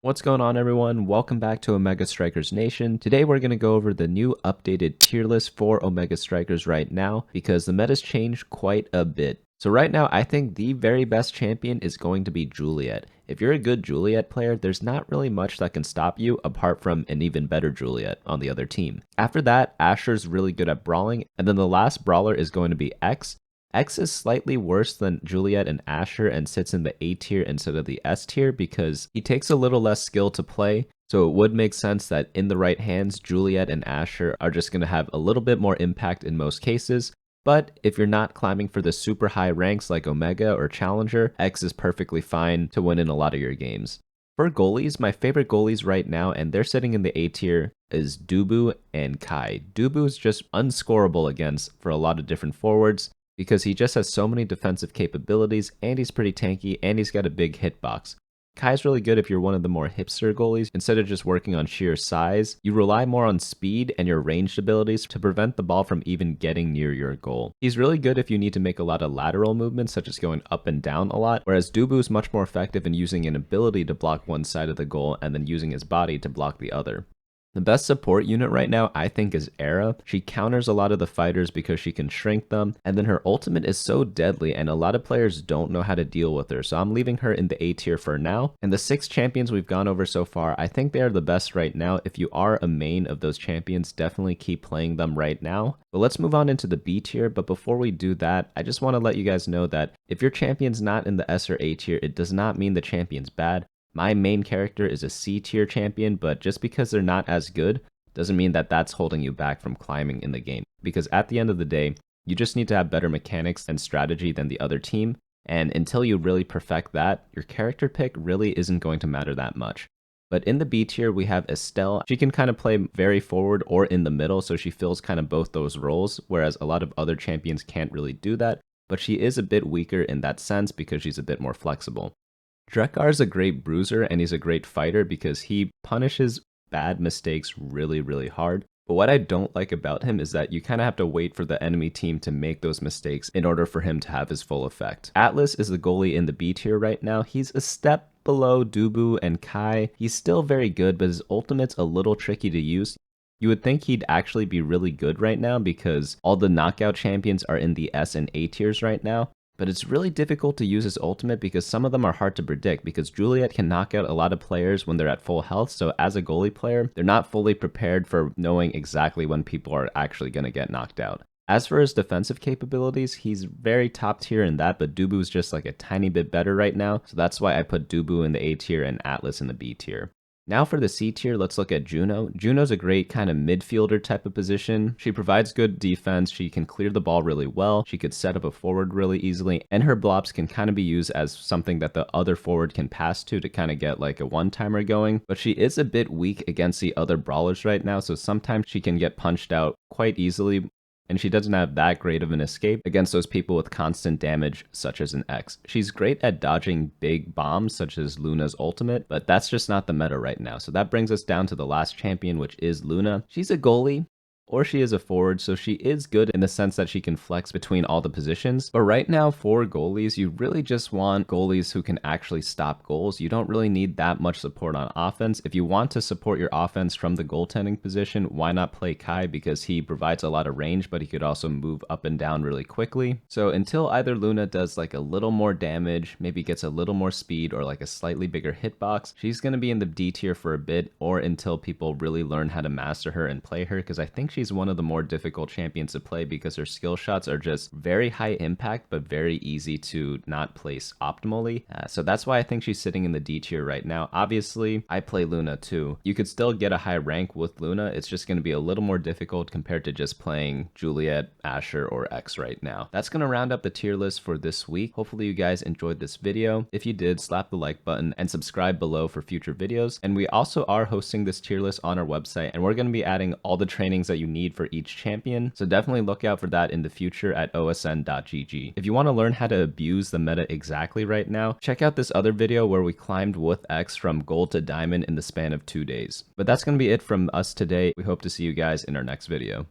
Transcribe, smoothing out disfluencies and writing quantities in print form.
What's going on, everyone? Welcome back to Omega Strikers Nation. Today we're going to go over the new updated tier list for Omega Strikers right now because the meta's changed quite a bit. So right now, I think the very best champion is going to be Juliet. If you're a good Juliet player, there's not really much that can stop you apart from an even better Juliet on the other team. After that, Asher's really good at brawling, and then the last brawler is going to be X. X is slightly worse than Juliet and Asher and sits in the A tier instead of the S tier because he takes a little less skill to play, so it would make sense that in the right hands, Juliet and Asher are just going to have a little bit more impact in most cases. But if you're not climbing for the super high ranks like Omega or Challenger, X is perfectly fine to win in a lot of your games. For goalies, my favorite goalies right now, and they're sitting in the A tier, is Dubu and Kai. Dubu is just unscorable against for a lot of different forwards, because he just has so many defensive capabilities, and he's pretty tanky, and he's got a big hitbox. Kai's really good if you're one of the more hipster goalies. Instead of just working on sheer size, you rely more on speed and your ranged abilities to prevent the ball from even getting near your goal. He's really good if you need to make a lot of lateral movements, such as going up and down a lot, whereas Dubu is much more effective in using an ability to block one side of the goal and then using his body to block the other. The best support unit right now, I think, is Era. She counters a lot of the fighters because she can shrink them, and then her ultimate is so deadly, and a lot of players don't know how to deal with her, so I'm leaving her in the A tier for now. And the 6 champions we've gone over so far, I think they are the best right now. If you are a main of those champions, definitely keep playing them right now. But let's move on into the B tier, but before we do that, I just want to let you guys know that if your champion's not in the S or A tier, it does not mean the champion's bad. My main character is a C tier champion, but just because they're not as good doesn't mean that that's holding you back from climbing in the game. Because at the end of the day, you just need to have better mechanics and strategy than the other team, and until you really perfect that, your character pick really isn't going to matter that much. But in the B tier, we have Estelle. She can kind of play very forward or in the middle, so she fills kind of both those roles, whereas a lot of other champions can't really do that, but she is a bit weaker in that sense because she's a bit more flexible. Drekar is a great bruiser and he's a great fighter because he punishes bad mistakes really hard. But what I don't like about him is that you kind of have to wait for the enemy team to make those mistakes in order for him to have his full effect. Atlas is the goalie in the B tier right now. He's a step below Dubu and Kai. He's still very good, but his ultimate's a little tricky to use. You would think he'd actually be really good right now because all the knockout champions are in the S and A tiers right now. But it's really difficult to use his ultimate because some of them are hard to predict because Juliet can knock out a lot of players when they're at full health, so as a goalie player, they're not fully prepared for knowing exactly when people are actually going to get knocked out. As for his defensive capabilities, he's very top tier in that, but Dubu's just like a tiny bit better right now, so that's why I put Dubu in the A tier and Atlas in the B tier. Now for the C tier, let's look at Juno. Juno's a great kind of midfielder type of position. She provides good defense, she can clear the ball really well, she could set up a forward really easily, and her blobs can kind of be used as something that the other forward can pass to kind of get like a one-timer going. But she is a bit weak against the other brawlers right now, so sometimes she can get punched out quite easily, and she doesn't have that great of an escape against those people with constant damage, such as an X. She's great at dodging big bombs, such as Luna's ultimate, but that's just not the meta right now. So that brings us down to the last champion, which is Luna. She's a goalie, or she is a forward, so she is good in the sense that she can flex between all the positions. But right now, for goalies, you really just want goalies who can actually stop goals. You don't really need that much support on offense. If you want to support your offense from the goaltending position, why not play Kai? Because he provides a lot of range, but he could also move up and down really quickly. So until either Luna does like a little more damage, maybe gets a little more speed, or like a slightly bigger hitbox, she's going to be in the D tier for a bit, or until people really learn how to master her and play her, because I think she's one of the more difficult champions to play because her skill shots are just very high impact but very easy to not place optimally. So that's why I think she's sitting in the D tier right now. Obviously, I play Luna too. You could still get a high rank with Luna. It's just going to be a little more difficult compared to just playing Juliet, Asher, or X right now. That's going to round up the tier list for this week. Hopefully you guys enjoyed this video. If you did, slap the like button and subscribe below for future videos. And we also are hosting this tier list on our website, and we're going to be adding all the trainings that you need for each champion, so definitely look out for that in the future at osn.gg. If you want to learn how to abuse the meta exactly right now, check out this other video where we climbed with X from gold to diamond in the span of 2 days. But that's going to be it from us today. We hope to see you guys in our next video.